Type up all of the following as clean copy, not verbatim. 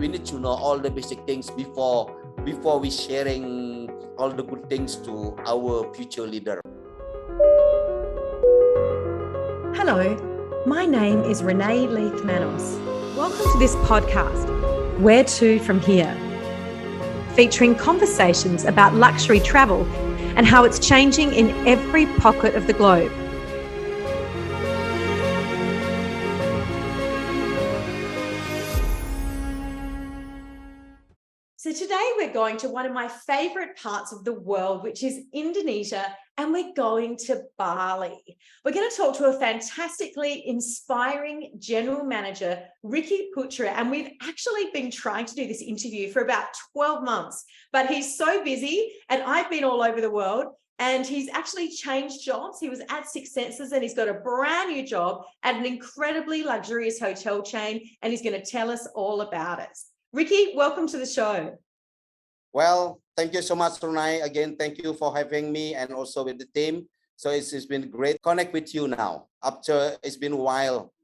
we need to know all the basic things before we sharing all the good things to our future leader. Hello, my name is Renae Leith-Manos. Welcome to this podcast, Where to From Here, featuring conversations about luxury travel and how it's changing in every pocket of the globe. So today we're going to one of my favorite parts of the world, which is Indonesia, and we're going to Bali. We're going to talk to a fantastically inspiring general manager, Ricky Putra, and we've actually been trying to do this interview for about 12 months, but he's so busy and I've been all over the world and he's actually changed jobs. He was at Six Senses and he's got a brand new job at an incredibly luxurious hotel chain, and he's going to tell us all about it. Ricky, welcome to the show. Well, thank you so much, Renae. Again, thank you for having me and also with the team. So it's been great to connect with you now. After it's been a while.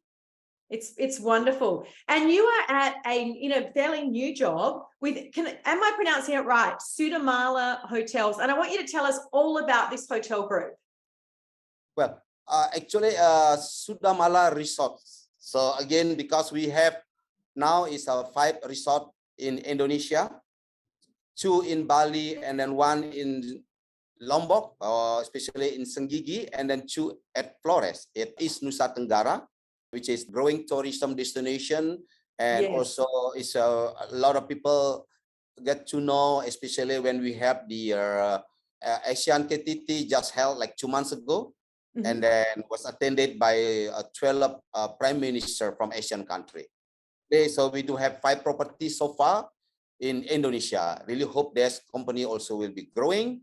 It's wonderful. And you are at a fairly new job with, am I pronouncing it right? Sudamala Hotels. And I want you to tell us all about this hotel group. Well, actually, Sudamala Resorts. So again, because we have now is 5 resort in Indonesia, 2 in Bali, and then 1 in Lombok, especially in Senggigi, and then 2 at Flores. It is Nusa Tenggara, which is growing tourism destination, and also is a lot of people get to know, especially when we have the Asian KTT just held like 2 months ago, and then was attended by 12 prime minister from Asian country. So we do have 5 properties so far in Indonesia. Really hope this company also will be growing.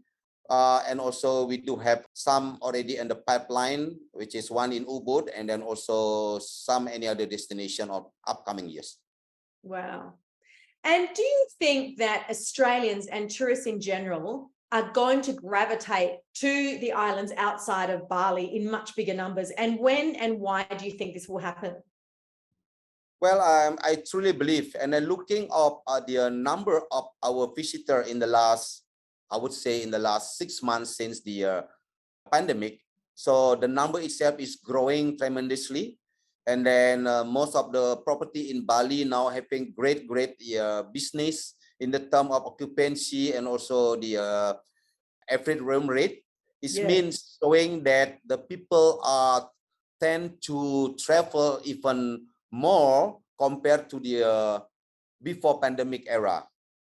And also we do have some already in the pipeline, which is 1 in Ubud, and then also some any other destination of upcoming years. Wow. And do you think that Australians and tourists in general are going to gravitate to the islands outside of Bali in much bigger numbers? And when and why do you think this will happen? Well, I truly believe, and then looking up the number of our visitor in the last, I would say in the last 6 months since the pandemic. So the number itself is growing tremendously. And then most of the property in Bali now having great business in the term of occupancy and also the average room rate. It means showing that the people tend to travel even more compared to the before pandemic era.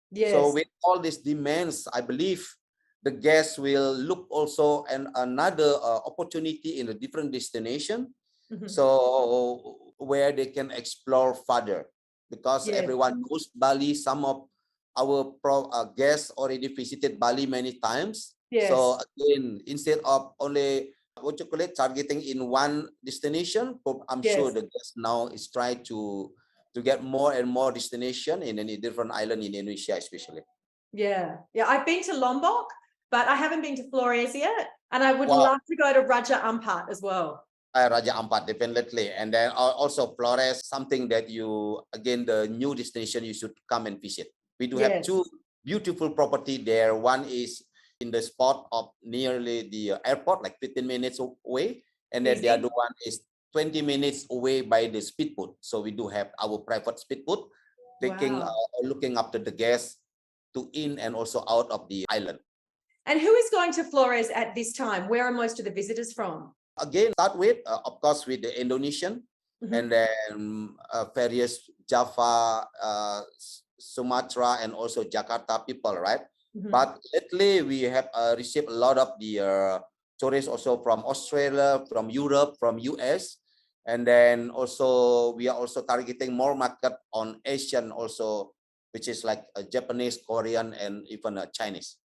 So with all these demands, I believe the guests will look also and another opportunity in a different destination. So where they can explore further, because everyone knows Bali. Some of our guests already visited Bali many times. So again, instead of only targeting in one destination, I'm sure the guests now is trying to get more and more destination in any different island in Indonesia, especially. Yeah, I've been to Lombok, but I haven't been to Flores yet, and I would love to go to Raja Ampat as well. Raja Ampat, definitely. And then also Flores, something that you, again, the new destination you should come and visit. We do have 2 beautiful property there. One is in the spot of nearly the airport, like 15 minutes away. And then the other one is 20 minutes away by the speedboat. So we do have our private speedboat taking looking after the guests to in and also out of the island. And who is going to Flores at this time? Where are most of the visitors from? Again, start with, of course, with the Indonesian, and then various Java, Sumatra, and also Jakarta people, right? But lately, we have received a lot of the tourists also from Australia, from Europe, from US. And then also, we are also targeting more market on Asian also, which is like a Japanese, Korean, and even Chinese.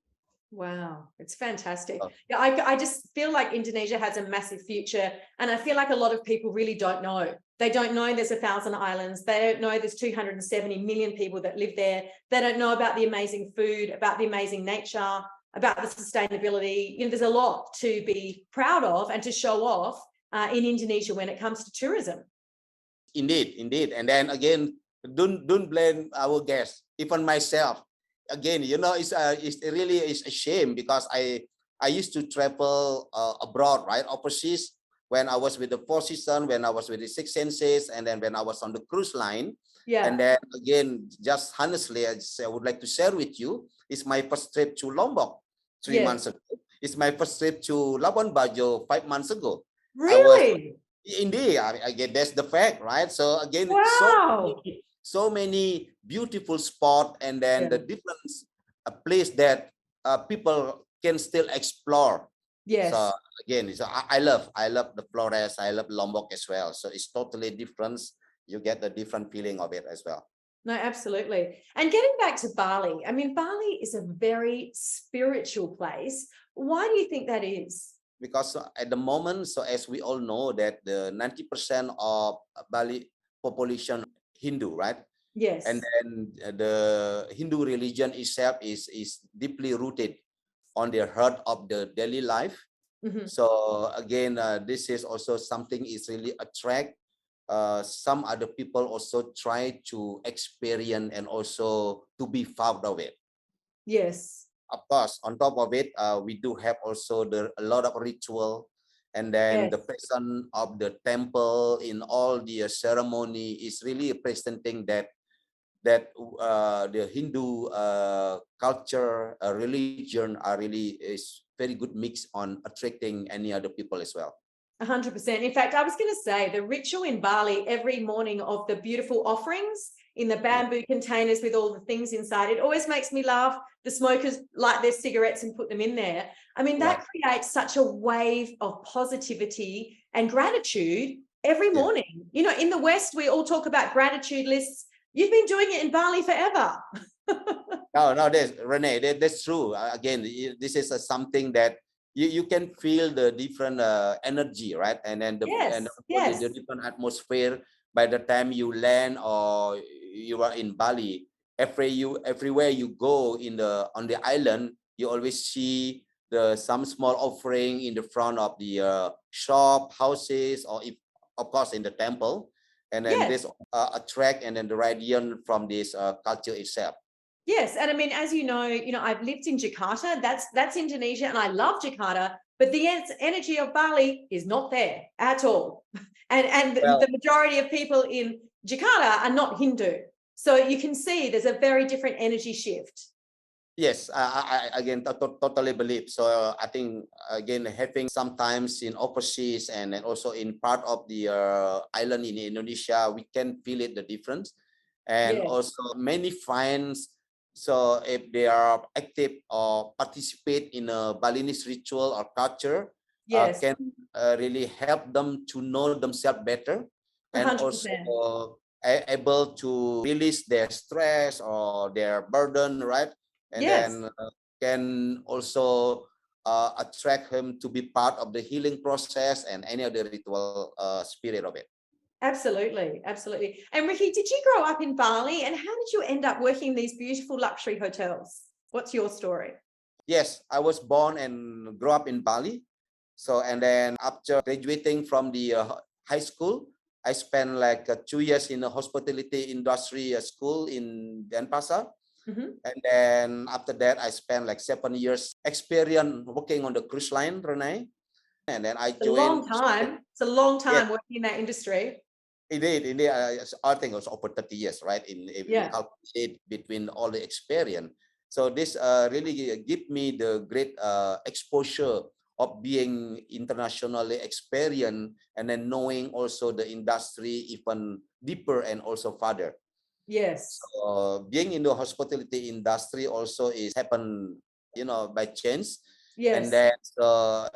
Wow, it's fantastic. Yeah, I just feel like Indonesia has a massive future, and I feel like a lot of people really don't know. They don't know there's 1,000 islands. They don't know there's 270 million people that live there. They don't know about the amazing food, about the amazing nature, about the sustainability. There's a lot to be proud of and to show off in Indonesia when it comes to tourism. Indeed. And then again, don't blame our guests, even myself. Again, it's really is a shame because I used to travel abroad, right, overseas, when I was with the Four Seasons, when I was with the Six Senses, and then when I was on the cruise line. And then again, just honestly, I would like to share with you, it's my first trip to Lombok 3 months ago. It's my first trip to Labuan Bajo 5 months ago. Really? Indeed, I get that's the fact, right? So again, Wow. so many beautiful spot, and then the different place that people can still explore. Yes. So again, so I love the Flores, I love Lombok as well. So it's totally different. You get a different feeling of it as well. No, absolutely. And getting back to Bali, I mean, Bali is a very spiritual place. Why do you think that is? Because at the moment, so as we all know that the 90% of Bali population Hindu, right? Yes. And then the Hindu religion itself is deeply rooted on the heart of the daily life. So again, this is also something is really attract some other people also try to experience and also to be proud of it. Yes. Of course, on top of it, we do have also a lot of ritual, and then the presence of the temple in all the ceremony is really presenting that the Hindu culture, religion are really is very good mix on attracting any other people as well. 100%. In fact, I was going to say the ritual in Bali every morning of the beautiful offerings in the bamboo containers with all the things inside, it always makes me laugh. The smokers light their cigarettes and put them in there. I mean, that creates such a wave of positivity and gratitude every morning. You know, in the West, we all talk about gratitude lists. You've been doing it in Bali forever. No, Renae, that's true. Again, this is something that you can feel the different energy, right? And then the different atmosphere by the time you land or you are in Bali. Everywhere you go on the island, you always see some small offering in the front of the shop, houses, or if, of course, in the temple. And then this attract and then the radiance from this culture itself. Yes, and I mean, as you know, I've lived in Jakarta. That's Indonesia, and I love Jakarta. But the energy of Bali is not there at all, and the majority of people in Jakarta are not Hindu. So you can see there's a very different energy shift. Yes, I again totally believe. So I think again having sometimes in overseas and also in part of the island in Indonesia, we can feel it the difference, and also many finds. So if they are active or participate in a Balinese ritual or culture, can really help them to know themselves better, and 100%. also able to release their stress or their burden, right? And then can also attract him to be part of the healing process and any other ritual spirit of it. Absolutely, absolutely. And Ricky, did you grow up in Bali, and how did you end up working in these beautiful luxury hotels? What's your story? Yes, I was born and grew up in Bali. So, and then after graduating from the high school, I spent like 2 years in a hospitality industry school in Denpasar. And then after that, I spent like 7 years experience working on the cruise line, Renae. And then I joined. It's a long time. It's a long time working in that industry. Indeed. I think it was over 30 years, right? If you calculate between all the experience. So this really give me the great exposure of being internationally experienced and then knowing also the industry even deeper and also further. Yes. So being in the hospitality industry also is happen, by chance. And then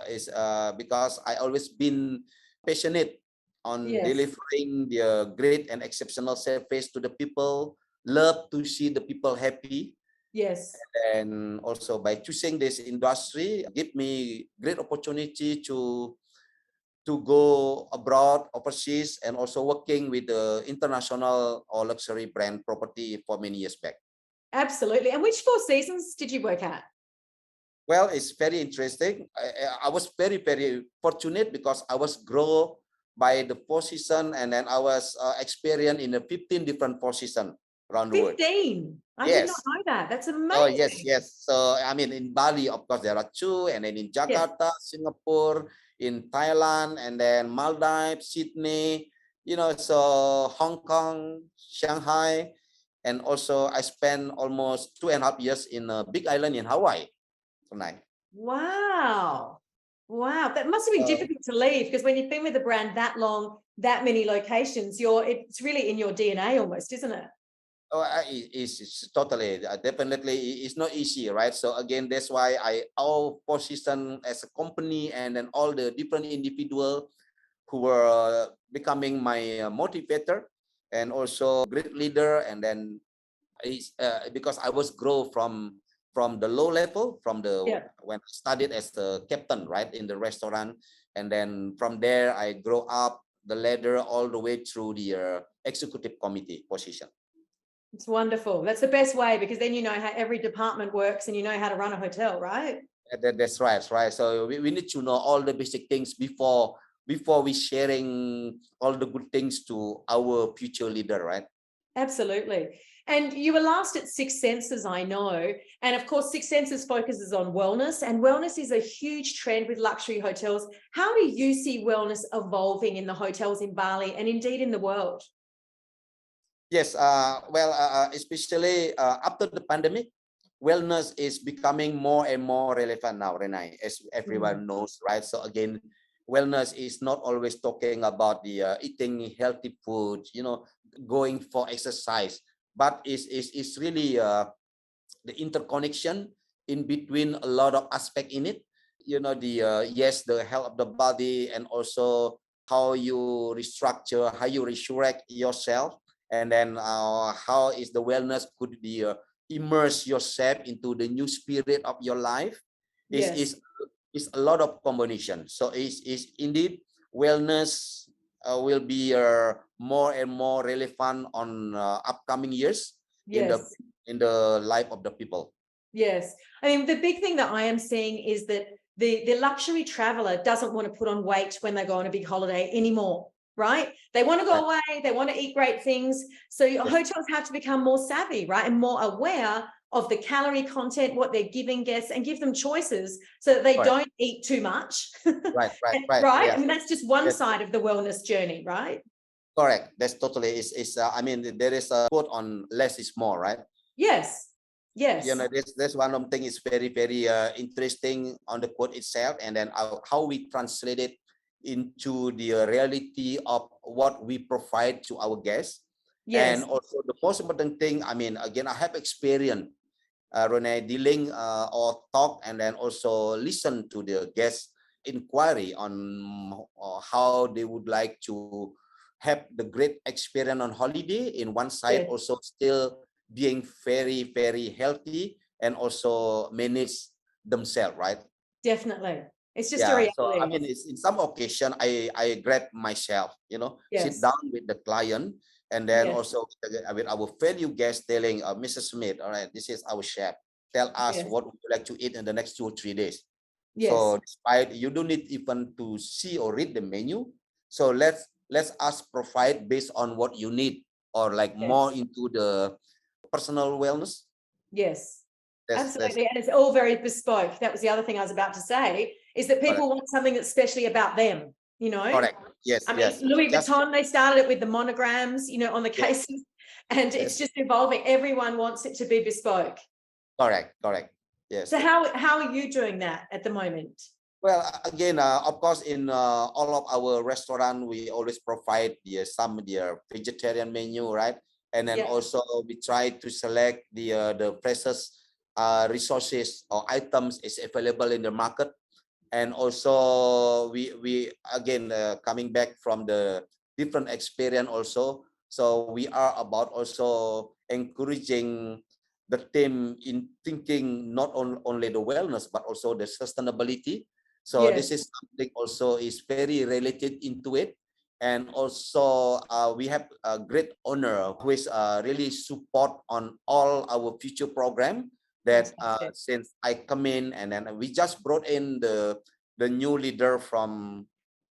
is because I always been passionate on delivering the great and exceptional service to the people, love to see the people happy. Yes. And also by choosing this industry, give me great opportunity to go abroad, overseas, and also working with the international or luxury brand property for many years back. Absolutely. And which Four Seasons did you work at? Well, it's very interesting. I was very, very fortunate because I was grown by the position, and then I was experienced in a 15 different position around the world. 15. I did not Yes. know that. That's Oh, yes, amazing. yes. So, I mean, in Bali, of course, there are two, and then in Jakarta, Singapore, in Thailand, and then Maldives, Sydney, so Hong Kong, Shanghai, and also I spent almost 2.5 years in a big island in Hawaii. So nice. Wow. Wow. That must have been difficult to leave, because when you've been with the brand that long, that many locations, it's really in your DNA almost, isn't it? Oh, it's totally, definitely, it's not easy, right? So again, that's why all position as a company, and then all the different individual who were becoming my motivator, and also great leader. And then because I was grow from the low level, from when I studied as the captain, right, in the restaurant, and then from there I grow up the ladder all the way through the executive committee position. It's wonderful. That's the best way, because then you know how every department works and you know how to run a hotel, right? That's right, right. So we need to know all the basic things before we sharing all the good things to our future leader, right? Absolutely. And you were last at Six Senses, I know. And of course, Six Senses focuses on wellness, and wellness is a huge trend with luxury hotels. How do you see wellness evolving in the hotels in Bali and indeed in the world? Yes, well, especially after the pandemic, wellness is becoming more and more relevant now, Renae, as everyone knows, right? So again, wellness is not always talking about the eating healthy food, going for exercise, but it's really the interconnection in between a lot of aspect in it. The health of the body, and also how you restructure, how you resurrect yourself, and then how is the wellness could be immerse yourself into the new spirit of your life. Is a lot of combination. So is indeed wellness will be more and more relevant on upcoming years in the life of the people. Yes. I mean, the big thing that I am seeing is that the luxury traveler doesn't want to put on weight when they go on a big holiday anymore, right? They want to go away, they want to eat great things. So hotels have to become more savvy, right? And more aware of the calorie content, what they're giving guests, and give them choices so that they don't eat too much. Right. Right? Yes. I mean, that's just one side of the wellness journey, right? Correct. That's totally I mean, there is a quote on less is more, right? Yes. This one of thing is very, very interesting on the quote itself, and then how we translate it into the reality of what we provide to our guests. And also the most important thing, I mean, again, I have experience, Renae, dealing or talk, and then also listen to the guest inquiry on how they would like to have the great experience on holiday. In one side, also still being very, very healthy, and also manage themselves, right? Definitely. It's just a reality. So I mean, it's in some occasion I grab myself, sit down with the client, and then also with our value guest telling Mrs. Smith, all right, this is our chef. Tell us what would you like to eat in the next 2 or 3 days. So despite you don't need even to see or read the menu. So let's us provide based on what you need, or like more into the personal wellness. Absolutely. And it's all very bespoke. That was the other thing I was about to say, is that people want something that's specially about them, Correct. Yes. I mean, Louis Vuitton, they started it with the monograms, on the cases, and it's just evolving. Everyone wants it to be bespoke. Correct. Yes. So how are you doing that at the moment? Well, again, of course, in all of our restaurant, we always provide some vegetarian menu, right? And then also we try to select the freshest resources or items is available in the market. And also we again coming back from the different experience also. So we are about also encouraging the team in thinking not only the wellness but also the sustainability. So this is something also is very related into it. And also we have a great owner who is really support on all our future program that since I come in, and then we just brought in the new leader from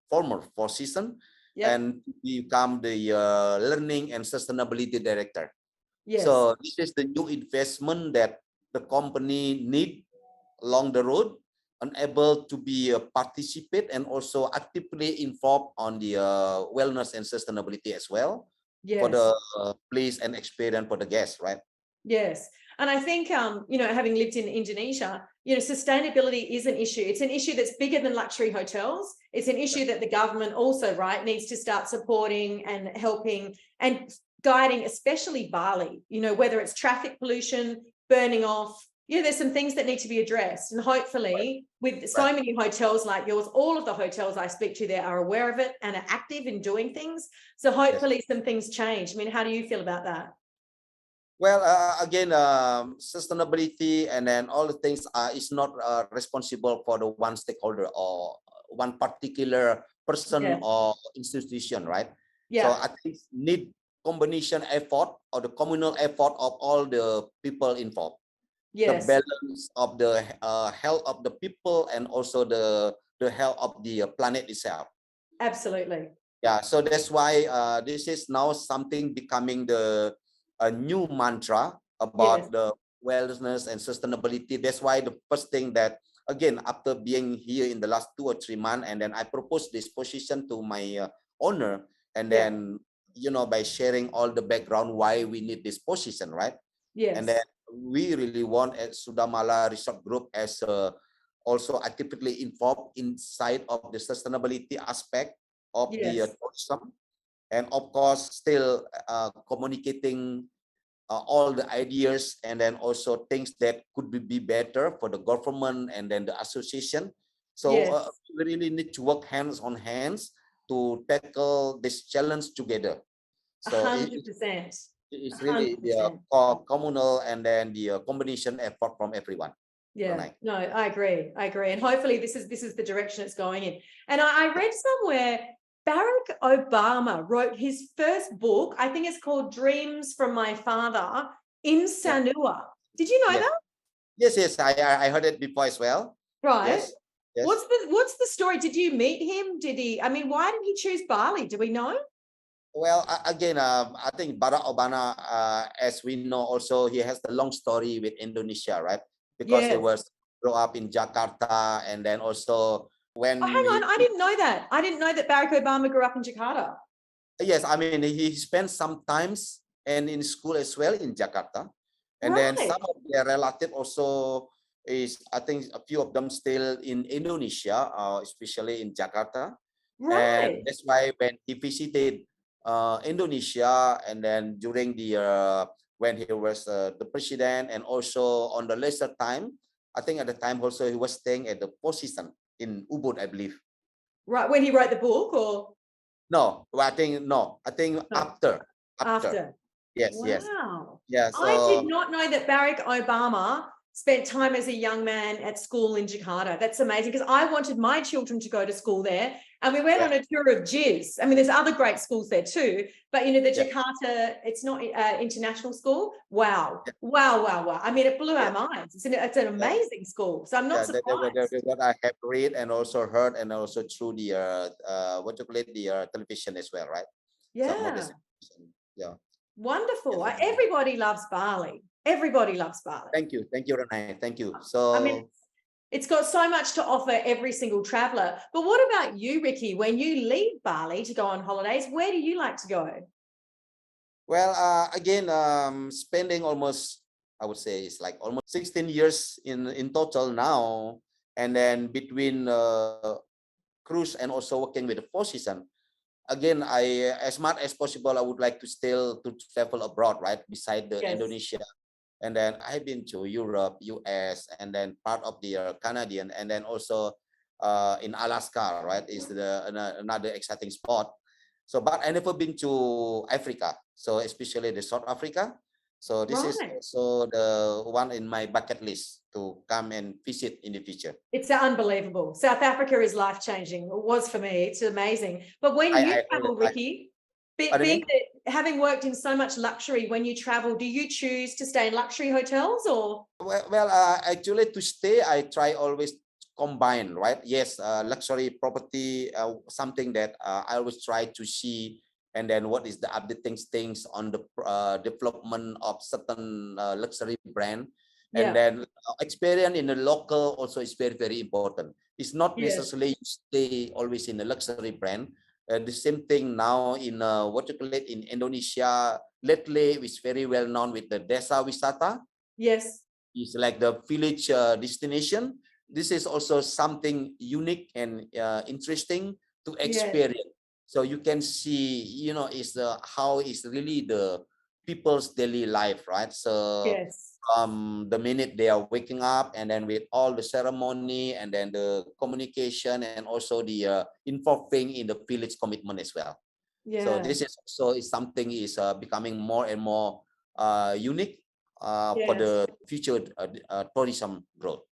former Four Seasons. and become the learning and sustainability director. Yes. So this is the new investment that the company need along the road, and able to be a participate and also actively involved on the wellness and sustainability as well for the place and experience for the guests, right? Yes. And I think, having lived in Indonesia, sustainability is an issue. It's an issue that's bigger than luxury hotels. It's an issue that the government also, right, needs to start supporting and helping and guiding, especially Bali, whether it's traffic pollution, burning off, there's some things that need to be addressed. And hopefully with so many hotels like yours, all of the hotels I speak to there are aware of it and are active in doing things. So hopefully some things change. I mean, how do you feel about that? Well, again, sustainability and then all the things is not responsible for the one stakeholder or one particular person or institution, right? So I think need combination effort or the communal effort of all the people involved. The balance of the health of the people and also the health of the planet itself. Absolutely. Yeah, so that's why this is now something becoming a new mantra about the wellness and sustainability. That's why the first thing that, again, after being here in the last 2 or 3 months, and then I proposed this position to my owner, and then, by sharing all the background why we need this position, right? Yes. And then we really want at Sudamala Resort Group as also actively involved inside of the sustainability aspect of the tourism, and of course still communicating all the ideas and then also things that could be better for the government and then the association. So we really need to work hands on hands to tackle this challenge together. So 100%. It's really the communal and then the combination effort from everyone. Yeah, no, I agree. And hopefully this is the direction it's going in. And I read somewhere Barack Obama wrote his first book, I think it's called Dreams from My Father, in Sanua. Did you know that? Yes, I heard it before as well. Right. Yes. What's the story? Did you meet him? Why did he choose Bali? Do we know? Well, again, I think Barack Obama, as we know, also he has the long story with Indonesia, right? Because he was grew up in Jakarta, and then also when hang on, I didn't know that. I didn't know that Barack Obama grew up in Jakarta. Yes, I mean he spent some times and in school as well in Jakarta, and then some of their relative also is, I think a few of them still in Indonesia, especially in Jakarta, and that's why when he visited Indonesia, and then during the when he was the president, and also on the later time, I think at the time also he was staying at the Four Seasons in Ubud, I believe. Right, when he wrote the book, or no, I think after. Yes, wow. yes. I did not know that Barack Obama spent time as a young man at school in Jakarta. That's amazing, because I wanted my children to go to school there, and we went on a tour of JIS. I mean, there's other great schools there too, but the Jakarta, it's not international school. Wow. I mean, it blew our minds. It's an amazing school. So I'm not surprised. That's what I have read and also heard, and also through the the television as well, right? Yeah. Wonderful. Everybody loves Bali. Thank you, Renae. Thank you. So I mean, it's got so much to offer every single traveler. But what about you, Ricky? When you leave Bali to go on holidays, where do you like to go? Well, again, spending almost, I would say it's like almost 16 years in total now, and then between cruise and also working with the Four Seasons. Again, as much as possible, I would like to still to travel abroad, right? Beside the Indonesia, and then I've been to Europe, US, and then part of the Canadian, and then also in Alaska, right? Is another exciting spot. So, but I never been to Africa, so especially the South Africa. So this is also the one in my bucket list to come and visit in the future. It's unbelievable. South Africa is life-changing. It was for me. It's amazing. But when you travel, Ricky, having worked in so much luxury, when you travel, do you choose to stay in luxury hotels or? Well, actually to stay, I try always combined, right? Yes, luxury property, something that I always try to see, and then what is the updating things on the development of certain luxury brand, and Yeah. then experience in the local also is very, very important. It's not Yes. necessarily you stay always in a luxury brand. The same thing now in what you call it in Indonesia lately, is very well known with the desa wisata. Yes. It's like the village destination. This is also something unique and interesting to Yes. experience. So you can see, is the how is really the people's daily life, right? So Yes. the minute they are waking up, and then with all the ceremony, and then the communication, and also the involving in the village commitment as well. So Yeah. this is also is something is becoming more and more unique for Yes. the future tourism growth.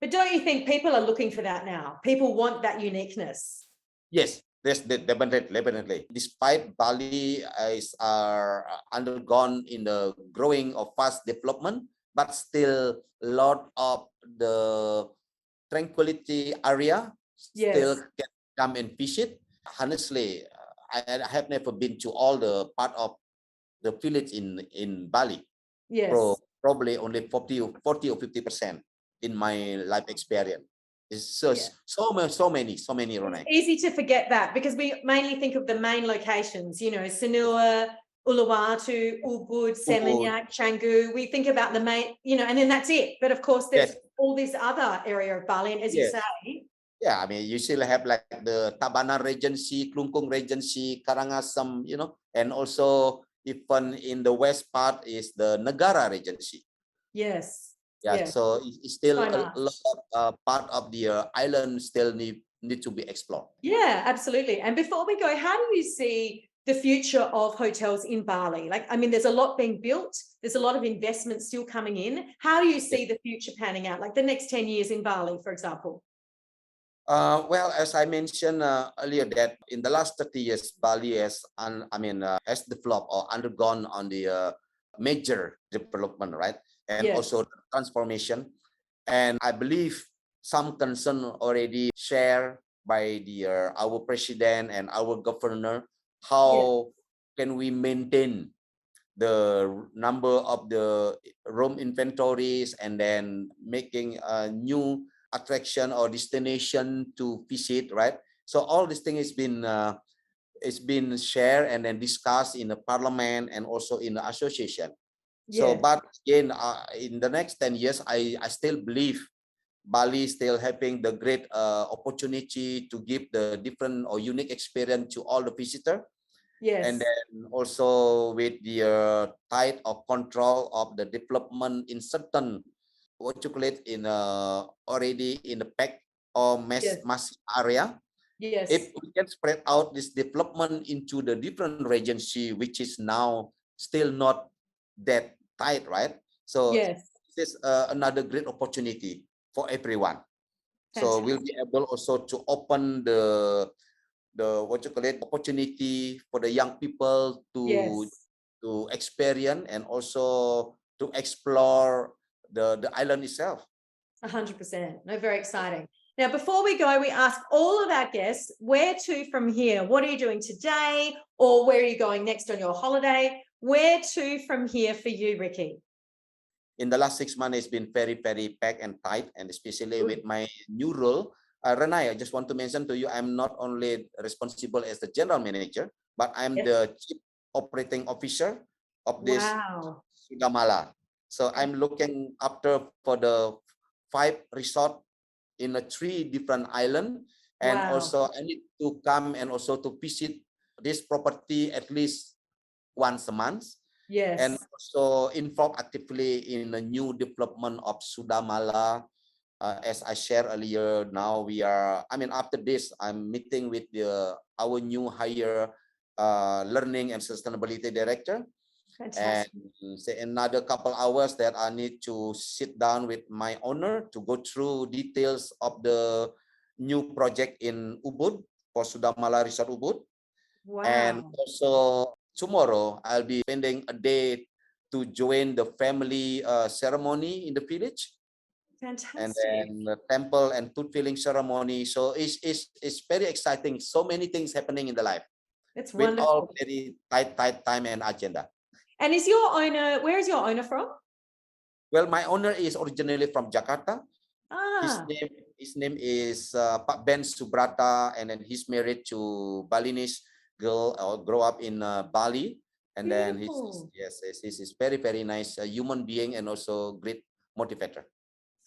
But don't you think people are looking for that now? People want that uniqueness. Yes, definitely. Despite Bali is undergone in the growing of fast development, but still a lot of the tranquility area still Yes. can come and visit. Honestly, I have never been to all the part of the village in Bali. Yes. Probably only 40 or 50% in my life experience. It's Yeah. just so many, It's Renae. easy to forget that because we mainly think of the main locations, Sanur, Uluwatu, Ubud, Seminyak, Canggu. We think about the main, and then that's it. But of course, there's Yes, all this other area of Bali. And as you yes. say, Yeah, I mean, you still have like the Tabanan Regency, Klungkung Regency, Karangasem, and also even in the west part is the Negara Regency. yes, Yeah, yes, so it's still so a lot much. of part of the island still need to be explored. Yeah, absolutely. And before we go, how do you see the future of hotels in Bali? There's a lot being built. There's a lot of investment still coming in. How do you see the future panning out, like the next 10 years in Bali, for example? Well, as I mentioned earlier, that in the last 30 years, Bali has developed or undergone on the major development, right? And Yes, also transformation. And I believe some concern already shared by our president and our governor. yes, How can we maintain the number of the room inventories, and then making a new attraction or destination to visit, right? So all this thing has been it's been shared and then discussed in the parliament and also in the association. So, yes, but again, in the next 10 years, I still believe Bali still having the great opportunity to give the different or unique experience to all the visitor, and yes, then also with the tight of control of the development in certain what you call it in already in the pack or yes, mass area. yes, If we can spread out this development into the different regions, which is now still not that tight, right? So yes. this is another great opportunity for everyone. So we'll Fantastic. be able also to open the what you call it opportunity for the young people Yes, to experience and also to explore the island itself. 100%. No, very exciting. Now, before we go, we ask all of our guests, where to from here? What are you doing today? Or where are you going next on your holiday? Where to from here for you, Ricky? In the last 6 months, it's been very, very packed and tight, and especially Good. with my new role. Renai, I just want to mention to you, I'm not only responsible as the general manager, but I'm Yes. the chief operating officer of this Wow. Sudamala. So I'm looking after for the 5 resort in a 3 different island, and Wow. also I need to come and also to visit this property at least once a month, and Yes. also involved actively in the new development of Sudamala. As I shared earlier, now we are, after this, I'm meeting with our new hire learning and sustainability director. And Fantastic. say another couple hours that I need to sit down with my owner to go through details of the new project in Ubud for Sudamala Resort Ubud. And Wow. also tomorrow I'll be spending a day to join the family ceremony in the village. and Fantastic. then the temple and tooth filling ceremony. So it's very exciting. So many things happening in the life It's with all wonderful. very tight time and agenda. And where is your owner from? Well, my owner is originally from Jakarta. Ah, His name is Pak Ben Subrata, and then he's married to Balinese girl or grow up in Bali. And then beautiful. he's very, very nice human being and also great motivator.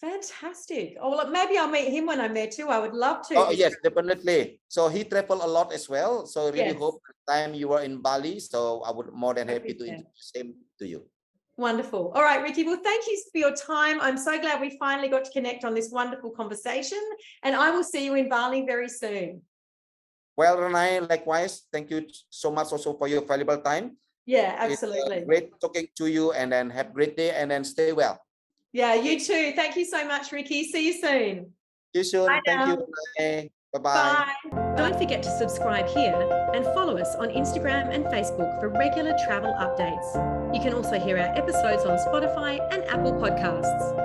Fantastic. Oh, well, maybe I'll meet him when I'm there too. I would love to. Oh, yes, definitely. So he traveled a lot as well. So I really Yes. hope the time you were in Bali. So I would more than That'd happy be to fair. introduce him to you. Wonderful. All right, Ricky. Well, thank you for your time. I'm so glad we finally got to connect on this wonderful conversation. And I will see you in Bali very soon. Well, Renae, likewise, thank you so much also for your valuable time. Yeah, It's absolutely. great talking to you, and then have a great day, and then stay well. Yeah, you too. Thank you so much, Ricky. See you soon. See you soon. Bye Thank you, now. Renae. Bye-bye. Bye. Don't forget to subscribe here and follow us on Instagram and Facebook for regular travel updates. You can also hear our episodes on Spotify and Apple Podcasts.